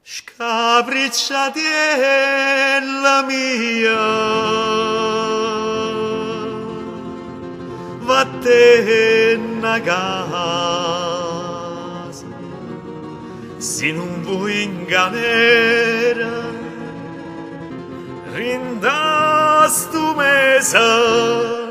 Scapricciatella mia, vattene a casa, se non vuoi in galera, rinda stu mese.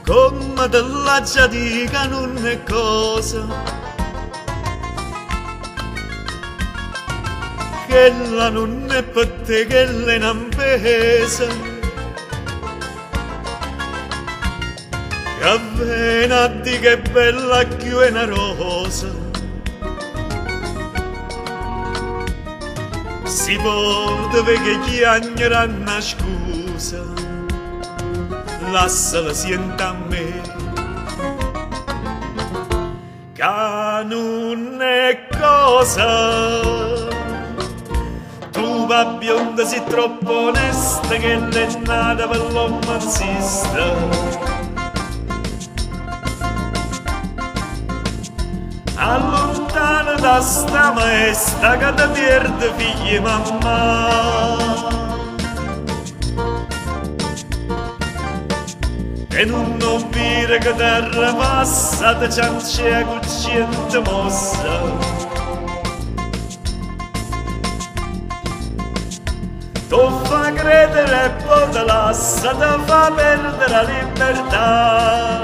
Come te la già dica non è cosa, che la non è per te, che le non pesa, che avvena a di che bella più è una rosa, si può dove che chiagnera una scusa, lasciala sienta a me, che non è cosa. Tu va bionda sei troppo onesta, che l'è nata per l'uomo insista. Allontana da sta maestra che ti perde figli mamma. E non dire che terra passa, te ciancia cucciente mossa. Tu fa credere e poi te lascia, te fa perdere la libertà.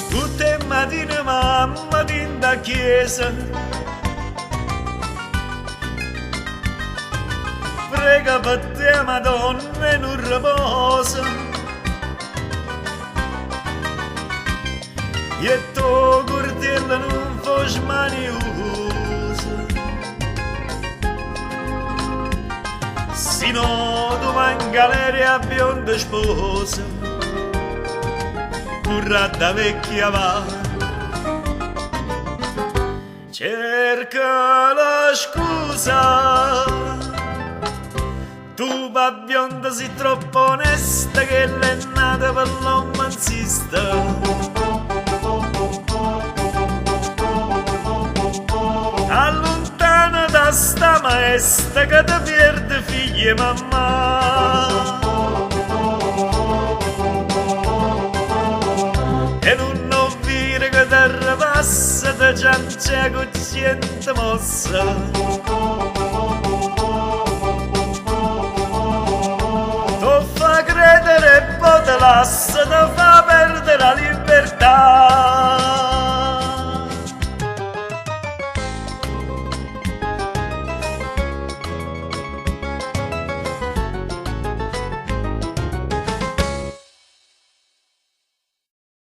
Tutte mattine mamma in da chiesa prega per te Madonna in un riposo e tu cortella non fos maniosa, sino tu in galera bionda sposa currata vecchia va, cerca la scusa. Tu va bionda sei troppo onesta, che l'è nata per l'uomo insista. Allontana da sta maestra che ti perde figli e mamma. E non dire che terra passa, te ciancia cosciente mossa. Tu fa credere e poi te lascia, te fa perdere la libertà.